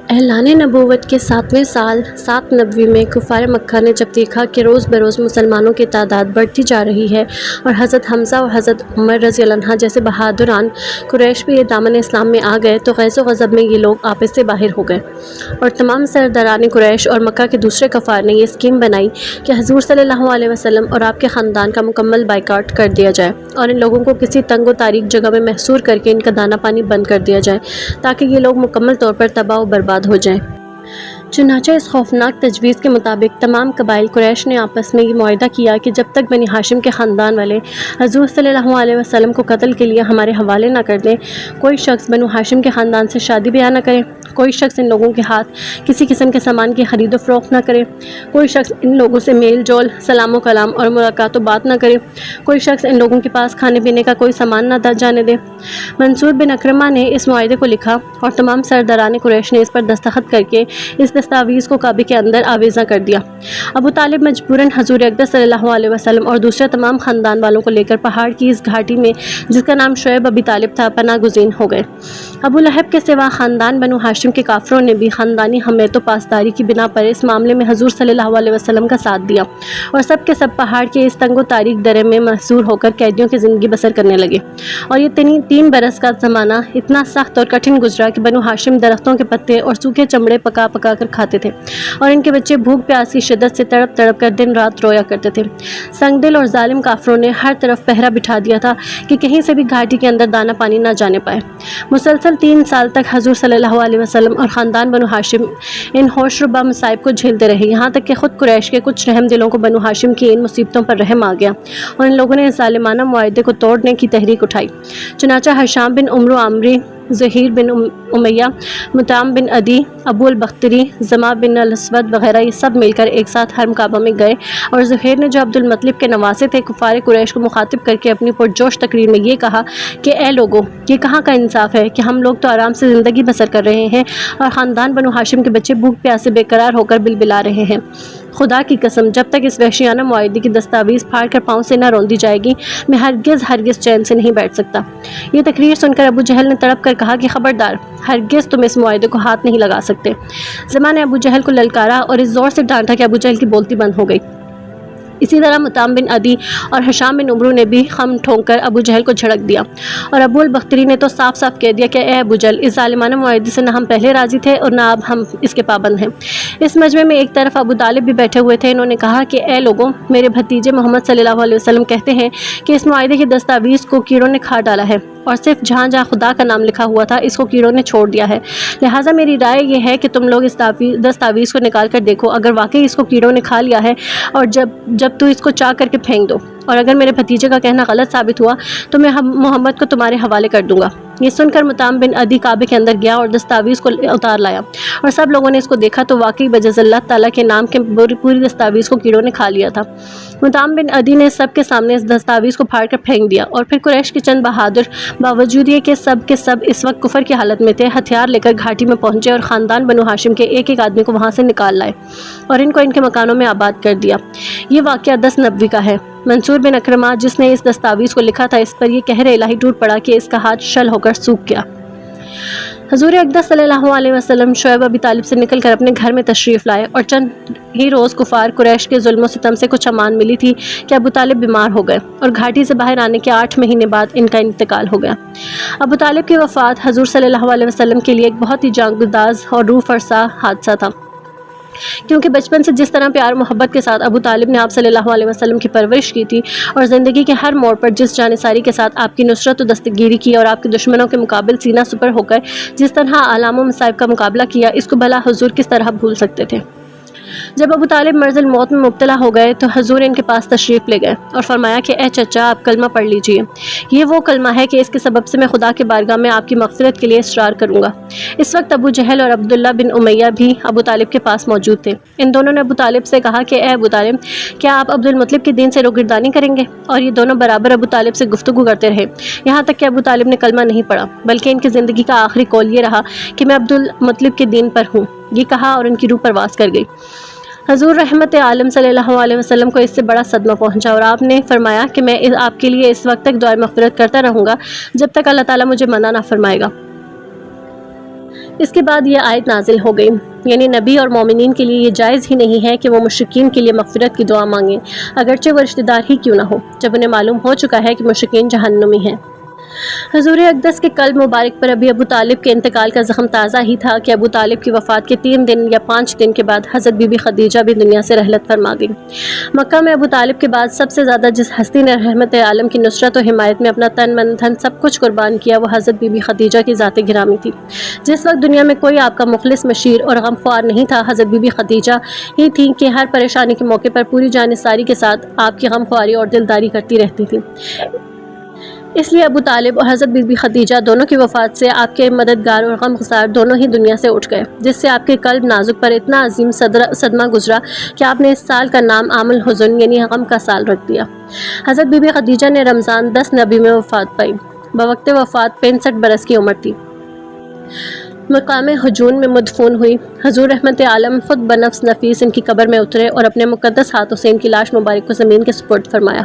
اعلان نبوت کے 7ویں سال 7 نبوی میں کفار مکہ نے جب دیکھا کہ روز بروز مسلمانوں کی تعداد بڑھتی جا رہی ہے اور حضرت حمزہ اور حضرت عمر رضی اللہ عنہ جیسے بہادران قریش بھی یہ دامن اسلام میں آ گئے تو غیظ و غضب میں یہ لوگ آپس سے باہر ہو گئے اور تمام سرداران قریش اور مکہ کے دوسرے کفار نے یہ اسکیم بنائی کہ حضور صلی اللہ علیہ وسلم اور آپ کے خاندان کا مکمل بائیکاٹ کر دیا جائے اور ان لوگوں کو کسی تنگ و تاریک جگہ میں محصور کر کے ان کا دانہ پانی بند کر دیا جائے تاکہ یہ لوگ مکمل طور پر تباہ و برباد ہو جائیں۔ چنانچہ اس خوفناک تجویز کے مطابق تمام قبائل قریش نے آپس میں یہ معاہدہ کیا کہ جب تک بنی ہاشم کے خاندان والے حضور صلی اللہ علیہ وسلم کو قتل کے لیے ہمارے حوالے نہ کر دیں، کوئی شخص بنو ہاشم کے خاندان سے شادی بیاہ نہ کرے، کوئی شخص ان لوگوں کے ہاتھ کسی قسم کے سامان کی خرید و فروخت نہ کرے، کوئی شخص ان لوگوں سے میل جول، سلام و کلام اور ملاقات و بات نہ کرے، کوئی شخص ان لوگوں کے پاس کھانے پینے کا کوئی سامان نہ جانے دے۔ منصور بن اکرمہ نے اس معاہدے کو لکھا اور تمام سرداران قریش نے اس پر دستخط کر کے اس دستاویز کو کعبے کے اندر آویزاں کر دیا۔ ابو طالب مجبوراً حضور اقدس صلی اللہ علیہ وسلم اور دوسرے تمام خاندان والوں کو لے کر پہاڑ کی اس گھاٹی میں جس کا نام شعیب ابی طالب تھا پناہ گزین ہو گئے۔ ابو لہب کے سوا خاندان بنو ہاشم کے کافروں نے بھی خاندانی حمیت و پاسداری کی بنا پر اس معاملے میں حضور صلی اللہ علیہ وسلم کا ساتھ دیا اور سب کے سب پہاڑ کے اس تنگ و تاریک درے میں محصور ہو کر قیدیوں کی زندگی بسر کرنے لگے۔ اور یہ 3 برس کا زمانہ اتنا سخت اور کٹھن گزرا کہ بنو ہاشم درختوں کے پتے اور سوکھے چمڑے پکا پکا کر کھاتے تھے اور ان کے بچے بھوک پیاس کی شدت سے تڑپ تڑپ کر دن رات رویا کرتے تھے۔ سنگ دل اور ظالم کافروں نے ہر طرف پہرا بٹھا دیا تھا کہ کہیں سے بھی گھاٹی کے اندر دانہ پانی نہ جانے پائے۔ مسلسل 3 سال تک حضور صلی اللہ علیہ وسلم اور خاندان بنو ہاشم ان ہوش ربا مصائب کو جھیلتے رہے، یہاں تک کہ خود قریش کے کچھ رحم دلوں کو بنو ہاشم کی ان مصیبتوں پر رحم آ گیا اور ان لوگوں نے اس ظالمانہ معاہدے کو توڑنے کی تحریک اٹھائی۔ چنانچہ ہشام بن عمرو عامری، زہیر بن امیہ، مطعم بن عدی، ابو البختری، زما بن الاسود وغیرہ یہ سب مل کر ایک ساتھ حرم کعبہ میں گئے اور زہیر نے جو عبد المطلب کے نواسے تھے کفار قریش کو مخاطب کر کے اپنی پرجوش تقریر میں یہ کہا کہ اے لوگو، یہ کہاں کا انصاف ہے کہ ہم لوگ تو آرام سے زندگی بسر کر رہے ہیں اور خاندان بنو ہاشم کے بچے بھوک پیاس سے بے قرار ہو کر بلبلا رہے ہیں۔ خدا کی قسم جب تک اس وحشیانہ معاہدے کی دستاویز پھاڑ کر پاؤں سے نہ روندی جائے گی میں ہرگز چین سے نہیں بیٹھ سکتا۔ یہ تقریر سن کر ابو جہل نے تڑپ کر کہا کہ خبردار، ہرگز تم اس معاہدے کو ہاتھ نہیں لگا سکتے۔ زما نے ابو جہل کو للکارا اور اس زور سے ڈانٹا کہ ابو جہل کی بولتی بند ہو گئی۔ اسی طرح مطعم بن عدی اور ہشام بن عمرو نے بھی خم ٹھونک کر ابو جہل کو جھڑک دیا اور ابو البختری نے تو صاف صاف کہہ دیا کہ اے ابو جہل، اس ظالمانہ معاہدے سے نہ ہم پہلے راضی تھے اور نہ اب ہم اس کے پابند ہیں۔ اس مجمع میں ایک طرف ابو طالب بھی بیٹھے ہوئے تھے، انہوں نے کہا کہ اے لوگوں، میرے بھتیجے محمد صلی اللہ علیہ وسلم کہتے ہیں کہ اس معاہدے کی دستاویز کو کیڑوں نے کھا ڈالا ہے اور صرف جہاں جہاں خدا کا نام لکھا ہوا تھا اس کو کیڑوں نے چھوڑ دیا ہے، لہٰذا میری رائے یہ ہے کہ تم لوگ اس دستاویز کو نکال کر دیکھو، اگر واقعی اس کو کیڑوں نے کھا لیا ہے اور جب تو اس کو چاک کر کے پھینک دو، اور اگر میرے بھتیجے کا کہنا غلط ثابت ہوا تو میں محمد کو تمہارے حوالے کر دوں گا۔ یہ سن کر مطعم بن عدی کعبے کے اندر گیا اور دستاویز کو اتار لایا اور سب لوگوں نے اس کو دیکھا تو واقعی بجز اللہ تعالیٰ کے نام کے پوری دستاویز کو کیڑوں نے کھا لیا تھا۔ مطعم بن عدی نے سب کے سامنے اس دستاویز کو پھاڑ کر پھینک دیا اور پھر قریش کے چند بہادر باوجود یہ کہ سب کے سب اس وقت کفر کی حالت میں تھے، ہتھیار لے کر گھاٹی میں پہنچے اور خاندان بنو ہاشم کے ایک ایک آدمی کو وہاں سے نکال لائے اور ان کو ان کے مکانوں میں آباد کر دیا۔ یہ واقعہ 10 نبوی کا ہے۔ منصور بن اکرمہ جس نے اس دستاویز کو لکھا تھا اس پر یہ قہر الہی ٹوٹ پڑا کہ اس کا ہاتھ شل ہو کر سوکھ گیا۔ حضور اقدس صلی اللہ علیہ وسلم شعیب ابی طالب سے نکل کر اپنے گھر میں تشریف لائے اور چند ہی روز کفار قریش کے ظلم و ستم سے کچھ امان ملی تھی کہ ابو طالب بیمار ہو گئے اور گھاٹی سے باہر آنے کے 8 مہینے بعد ان کا انتقال ہو گیا۔ ابو طالب کی وفات حضور صلی اللہ علیہ وسلم کے لیے ایک بہت ہی جانگداز اور روح فرسا حادثہ تھا، کیونکہ بچپن سے جس طرح پیار محبت کے ساتھ ابو طالب نے آپ صلی اللہ علیہ وسلم کی پرورش کی تھی اور زندگی کے ہر موڑ پر جس جانثاری کے ساتھ آپ کی نصرت و دستگیری کی اور آپ کے دشمنوں کے مقابل سینہ سپر ہو کر جس طرح آلام و مصائب کا مقابلہ کیا، اس کو بھلا حضور کس طرح بھول سکتے تھے۔ جب ابو طالب مرض الموت میں مبتلا ہو گئے تو حضور ان کے پاس تشریف لے گئے اور فرمایا کہ اے چچا، آپ کلمہ پڑھ لیجئے، یہ وہ کلمہ ہے کہ اس کے سبب سے میں خدا کے بارگاہ میں آپ کی مغفرت کے لیے اصرار کروں گا۔ اس وقت ابو جہل اور عبداللہ بن امیہ بھی ابو طالب کے پاس موجود تھے۔ ان دونوں نے ابو طالب سے کہا کہ اے ابو طالب، کیا آپ عبد المطلب کے دین سے روگردانی کریں گے؟ اور یہ دونوں برابر ابو طالب سے گفتگو کرتے رہے، یہاں تک کہ ابو طالب نے کلمہ نہیں پڑھا، بلکہ ان کی زندگی کا آخری قول یہ رہا کہ میں عبد المطلب کے دین پر ہوں۔ یہ کہا اور ان کی روح پرواز کر گئی۔ حضور رحمت عالم صلی اللہ علیہ وسلم کو اس سے بڑا صدمہ پہنچا اور آپ نے فرمایا کہ میں آپ کے لیے اس وقت تک دعائے مغفرت کرتا رہوں گا جب تک اللہ تعالیٰ مجھے منع نہ فرمائے گا۔ اس کے بعد یہ آیت نازل ہو گئی، یعنی نبی اور مومنین کے لیے یہ جائز ہی نہیں ہے کہ وہ مشرکین کے لیے مغفرت کی دعا مانگیں، اگرچہ وہ رشتہ دار ہی کیوں نہ ہو، جب انہیں معلوم ہو چکا ہے کہ مشرکین جہنمی ہیں۔ حضور اقدس کے قلب مبارک پر ابھی ابو طالب کے انتقال کا زخم تازہ ہی تھا کہ ابو طالب کی وفات کے 3 دن یا 5 دن کے بعد حضرت بی بی خدیجہ بھی دنیا سے رحلت فرما گئی۔ مکہ میں ابو طالب کے بعد سب سے زیادہ جس ہستی نے رحمت عالم کی نصرت و حمایت میں اپنا تن من دھن سب کچھ قربان کیا، وہ حضرت بی بی خدیجہ کی ذات گرامی تھی۔ جس وقت دنیا میں کوئی آپ کا مخلص مشیر اور غمخوار نہیں تھا، حضرت بی بی خدیجہ ہی تھی کہ ہر پریشانی کے موقع پر پوری جانثاری کے ساتھ آپ کی غمخواری اور دلداری کرتی رہتی تھی۔ اس لیے ابو طالب اور حضرت بی بی خدیجہ دونوں کی وفات سے آپ کے مددگار اور غمگسار دونوں ہی دنیا سے اٹھ گئے، جس سے آپ کے قلب نازک پر اتنا عظیم صدمہ گزرا کہ آپ نے اس سال کا نام عام الحزن یعنی غم کا سال رکھ دیا۔ حضرت بی بی خدیجہ نے رمضان 10 نبی میں وفات پائی۔ بوقت وفات 65 برس کی عمر تھی۔ مقام حجون میں مدفون ہوئی۔ حضور رحمت عالم خود بنفس نفیس ان کی قبر میں اترے اور اپنے مقدس ہاتھوں سے ان کی لاش مبارک کو زمین کے سپرد فرمایا۔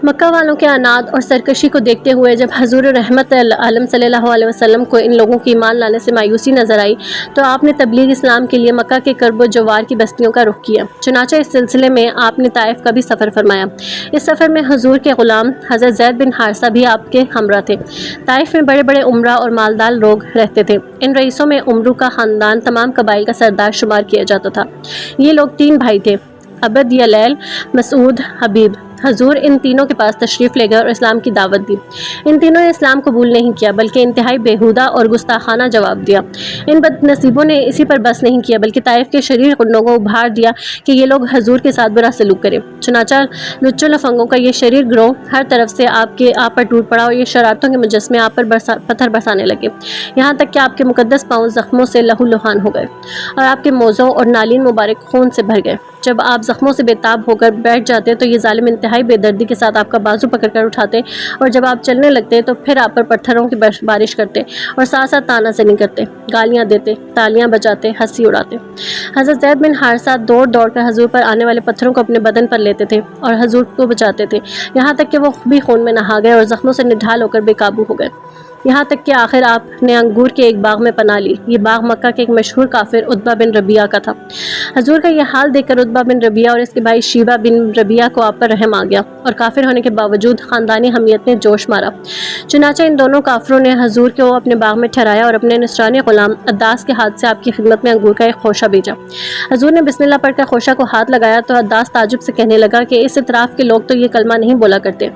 مکہ والوں کے عناد اور سرکشی کو دیکھتے ہوئے جب حضور رحمت عالم صلی اللہ علیہ وسلم کو ان لوگوں کی ایمان لانے سے مایوسی نظر آئی تو آپ نے تبلیغ اسلام کے لیے مکہ کے قرب و جوار کی بستیوں کا رخ کیا۔ چنانچہ اس سلسلے میں آپ نے طائف کا بھی سفر فرمایا۔ اس سفر میں حضور کے غلام حضرت زید بن حارثہ بھی آپ کے ہمراہ تھے۔ طائف میں بڑے بڑے عمرہ اور مالدار لوگ رہتے تھے۔ ان رئیسوں میں عمرو کا خاندان تمام قبائل کا سردار شمار کیا جاتا تھا۔ یہ لوگ 3 بھائی تھے، عبد، یلیل، مسعود، حبیب۔ حضور ان تینوں کے پاس تشریف لے گئے اور اسلام کی دعوت دی۔ ان تینوں نے اسلام قبول نہیں کیا بلکہ انتہائی بےہودہ اور گستاخانہ جواب دیا۔ ان بد نصیبوں نے اسی پر بس نہیں کیا بلکہ طائف کے شریر غنڈوں کو ابھار دیا کہ یہ لوگ حضور کے ساتھ برا سلوک کریں۔ چنانچہ لچوں لفنگوں کا یہ شریر گروہ ہر طرف سے آپ پر ٹوٹ پڑا اور یہ شرارتوں کے مجسمے آپ پر پتھر برسانے لگے، یہاں تک کہ آپ کے مقدس پاؤں زخموں سے لہو لہان ہو گئے اور آپ کے موزوں اور نالین مبارک خون سے بھر گئے۔ جب آپ زخموں سے بے تاب ہو کر بیٹھ جاتے تو یہ ظالم انتہائی بے دردی کے ساتھ آپ کا بازو پکڑ کر اٹھاتے اور جب آپ چلنے لگتے تو پھر آپ پر پتھروں کی بارش کرتے اور ساتھ ساتھ تانا زنی کرتے، گالیاں دیتے، تالیاں بجاتے، ہنسی اڑاتے۔ حضرت زید بن حارثہ دوڑ دوڑ کر حضور پر آنے والے پتھروں کو اپنے بدن پر لیتے تھے اور حضور کو بچاتے تھے، یہاں تک کہ وہ بھی خون میں نہا گئے اور زخموں سے نڈھال ہو کر بے قابو ہو گئے، یہاں تک کہ آخر آپ نے انگور کے ایک باغ میں پناہ لی۔ یہ باغ مکہ کے ایک مشہور کافر عتبہ بن ربیعہ کا تھا۔ حضور کا یہ حال دیکھ کر عتبہ بن ربیعہ اور اس کے بھائی شیبہ بن ربیعہ کو آپ پر رحم آ گیا اور کافر ہونے کے باوجود خاندانی حمیت نے جوش مارا۔ چنانچہ ان دونوں کافروں نے حضور کو اپنے باغ میں ٹھہرایا اور اپنے نصرانی غلام عداس کے ہاتھ سے آپ کی خدمت میں انگور کا ایک خوشہ بھیجا۔ حضور نے بسم اللہ پڑھ کر خوشہ کو ہاتھ لگایا تو عداس تعجب سے کہنے لگا کہ اس اطراف کے لوگ تو یہ کلمہ نہیں بولا کرتے۔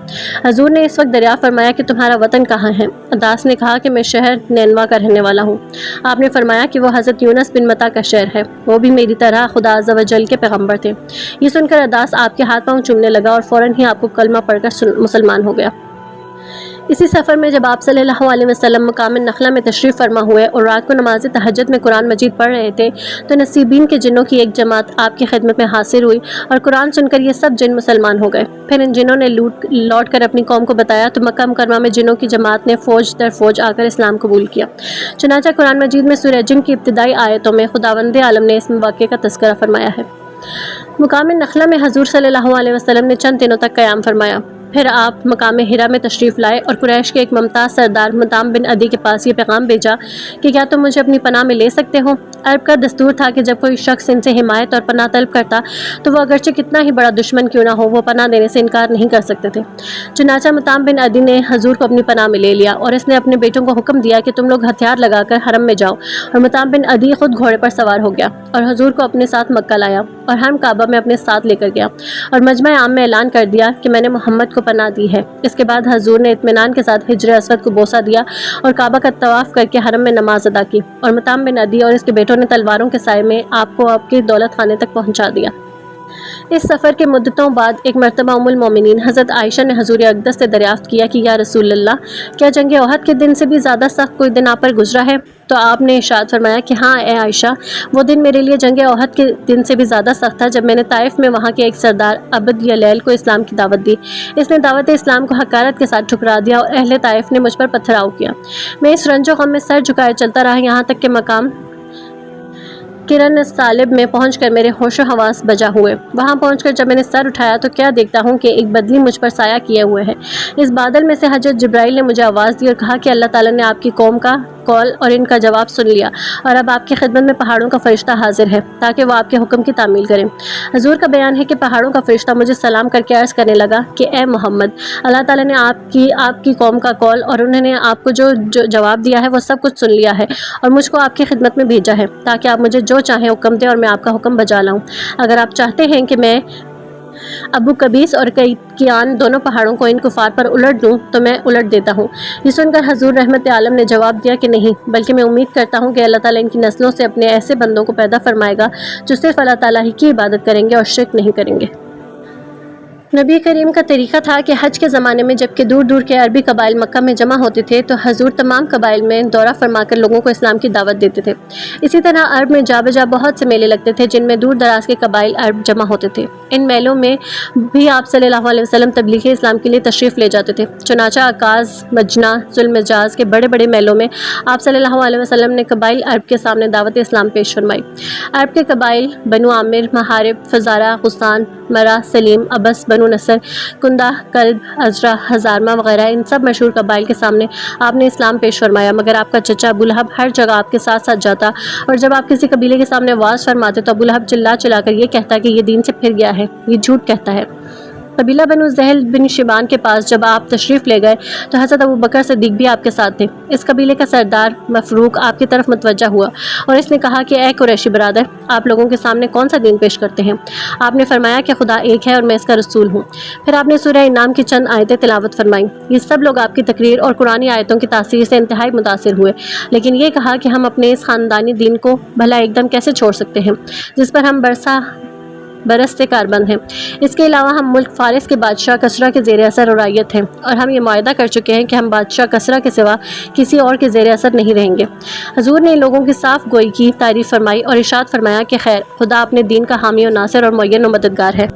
حضور نے اس وقت دریافت فرمایا کہ تمہارا وطن کہاں ہے؟ عداس نے کہا کہ میں شہر نینوا کا رہنے والا ہوں۔ آپ نے فرمایا کہ وہ حضرت یونس بن متا کا شہر ہے، وہ بھی میری طرح خدا عز و جل کے پیغمبر تھے۔ یہ سن کر عداس آپ کے ہاتھ پاؤں چومنے لگا اور فوراً ہی آپ کو کلمہ پڑھ کر مسلمان ہو گیا۔ اسی سفر میں جب آپ صلی اللہ علیہ وسلم مقام نخلہ میں تشریف فرما ہوئے اور رات کو نماز تہجد میں قرآن مجید پڑھ رہے تھے تو نصیبین کے جنوں کی ایک جماعت آپ کی خدمت میں حاضر ہوئی اور قرآن سن کر یہ سب جن مسلمان ہو گئے۔ پھر ان جنوں نے لوٹ کر اپنی قوم کو بتایا تو مکہ مکرمہ میں جنوں کی جماعت نے فوج در فوج آ کر اسلام قبول کیا۔ چنانچہ قرآن مجید میں سورہ جن کی ابتدائی آیتوں میں خداوند عالم نے اس واقعے کا تذکرہ فرمایا ہے۔ مقام نخلہ میں حضور صلی اللہ علیہ وسلم نے چند دنوں تک قیام فرمایا۔ پھر آپ مقام ہرا میں تشریف لائے اور قریش کے ایک ممتاز سردار مطعم بن عدی کے پاس یہ پیغام بھیجا کہ کیا تم مجھے اپنی پناہ میں لے سکتے ہو؟ عرب کا دستور تھا کہ جب کوئی شخص ان سے حمایت اور پناہ طلب کرتا تو وہ اگرچہ کتنا ہی بڑا دشمن کیوں نہ ہو وہ پناہ دینے سے انکار نہیں کر سکتے تھے۔ چنانچہ مطعم بن عدی نے حضور کو اپنی پناہ میں لے لیا اور اس نے اپنے بیٹوں کو حکم دیا کہ تم لوگ ہتھیار لگا کر حرم میں جاؤ، اور مطعم بن عدی خود گھوڑے پر سوار ہو گیا اور حضور کو اپنے ساتھ مکہ لایا اور حرم کعبہ میں اپنے ساتھ لے کر گیا اور مجمع عام میں اعلان کر دیا کہ میں نے محمد کو پناہ دی ہے۔ اس کے بعد حضور نے اطمینان کے ساتھ حجر اسود کو بوسہ دیا اور کعبہ کا طواف کر کے حرم میں نماز ادا کی اور مطعم بن عدی اور اس کے بیٹوں نے تلواروں کے سائے میں آپ کو آپ کے دولت خانے تک پہنچا دیا۔ اس سفر کے مدتوں بعد ایک مرتبہ ام المومنین حضرت عائشہ نے حضور اقدس سے دریافت کیا کہ یا رسول اللہ، کیا جنگ احد کے دن سے بھی زیادہ سخت کوئی دن آپ پر گزرا ہے؟ تو آپ نے ارشاد فرمایا کہ ہاں اے عائشہ، وہ دن میرے لیے جنگ احد کے دن سے بھی زیادہ سخت تھا جب میں نے طائف میں وہاں کے ایک سردار عبد یلیل کو اسلام کی دعوت دی۔ اس نے دعوت اسلام کو حقارت کے ساتھ ٹھکرا دیا اور اہل طائف نے مجھ پر پتھراؤ کیا۔ میں اس رنج و غم میں سر جھکائے چلتا رہا یہاں تک کہ کرن سالب میں پہنچ کر میرے ہوش و حواس بجا ہوئے۔ وہاں پہنچ کر جب میں نے سر اٹھایا تو کیا دیکھتا ہوں کہ ایک بدلی مجھ پر سایہ کیے ہوئے ہے۔ اس بادل میں سے حضرت جبرائیل نے مجھے آواز دی اور کہا کہ اللہ تعالیٰ نے آپ کی قوم کا قول اور ان کا جواب سن لیا اور اب آپ کی خدمت میں پہاڑوں کا فرشتہ حاضر ہے تاکہ وہ آپ کے حکم کی تعمیل کریں۔ حضور کا بیان ہے کہ پہاڑوں کا فرشتہ مجھے سلام کر کے عرض کرنے لگا کہ اے محمد، اللہ تعالیٰ نے آپ کی قوم کا قول اور انہوں نے آپ کو جو جواب دیا ہے وہ سب کچھ سن لیا ہے اور مجھ کو آپ کی خدمت میں بھیجا ہے تاکہ آپ مجھے جو چاہیں حکم دیں اور میں آپ کا حکم بجا لاؤں۔ اگر آپ چاہتے ہیں کہ میں ابو قبیس اور کیان دونوں پہاڑوں کو ان کفار پر الٹ دوں تو میں الٹ دیتا ہوں۔ یہ سن کر حضور رحمت عالم نے جواب دیا کہ نہیں، بلکہ میں امید کرتا ہوں کہ اللہ تعالیٰ ان کی نسلوں سے اپنے ایسے بندوں کو پیدا فرمائے گا جو صرف اللہ تعالیٰ ہی کی عبادت کریں گے اور شرک نہیں کریں گے۔ نبی کریم کا طریقہ تھا کہ حج کے زمانے میں جب کہ دور دور کے عربی قبائل مکہ میں جمع ہوتے تھے تو حضور تمام قبائل میں دورہ فرما کر لوگوں کو اسلام کی دعوت دیتے تھے۔ اسی طرح عرب میں جا بجا بہت سے میلے لگتے تھے جن میں دور دراز کے قبائل عرب جمع ہوتے تھے۔ ان میلوں میں بھی آپ صلی اللہ علیہ وسلم تبلیغ اسلام کے لیے تشریف لے جاتے تھے۔ چنانچہ عکاظ، مجنہ، ذوالمجاز کے بڑے بڑے میلوں میں آپ صلی اللہ علیہ وسلم نے قبائل عرب کے سامنے دعوت اسلام پیش فرمائی۔ عرب کے قبائل بنو عامر، محارب، فزارہ، غسان، مرہ، سلیم، ابس، بنو نصر، کندہ، کلب، عذرہ، ہزارمہ وغیرہ ان سب مشہور قبائل کے سامنے آپ نے اسلام پیش فرمایا، مگر آپ کا چچا ابو لہب ہر جگہ آپ کے ساتھ ساتھ جاتا اور جب آپ کسی قبیلے کے سامنے واز فرماتے تو ابو لہب چلا چلا کر یہ کہتا کہ یہ دین سے پھر گیا ہے، یہ جھوٹ کہتا ہے۔ قبیلہ بنو زہل بن شیبان کے پاس جب آپ تشریف لے گئے تو حضرت ابو بکر صدیق بھی آپ کے ساتھ تھے۔ اس قبیلے کا سردار مفروق آپ کی طرف متوجہ ہوا اور اس نے کہا کہ اے قریشی برادر، آپ لوگوں کے سامنے کون سا دین پیش کرتے ہیں؟ آپ نے فرمایا کہ خدا ایک ہے اور میں اس کا رسول ہوں۔ پھر آپ نے سورہ انعام کی چند آیتیں تلاوت فرمائیں۔ یہ سب لوگ آپ کی تقریر اور قرآنی آیتوں کی تاثیر سے انتہائی متاثر ہوئے، لیکن یہ کہا کہ ہم اپنے اس خاندانی دین کو بھلا ایک دم کیسے چھوڑ سکتے ہیں جس پر ہم برس سے کاربند ہیں۔ اس کے علاوہ ہم ملک فارس کے بادشاہ کسریٰ کے زیر اثر اور رعیت ہیں اور ہم یہ معاہدہ کر چکے ہیں کہ ہم بادشاہ کسریٰ کے سوا کسی اور کے زیر اثر نہیں رہیں گے۔ حضور نے لوگوں کی صاف گوئی کی تعریف فرمائی اور ارشاد فرمایا کہ خیر، خدا اپنے دین کا حامی و ناصر اور معین و مددگار ہے۔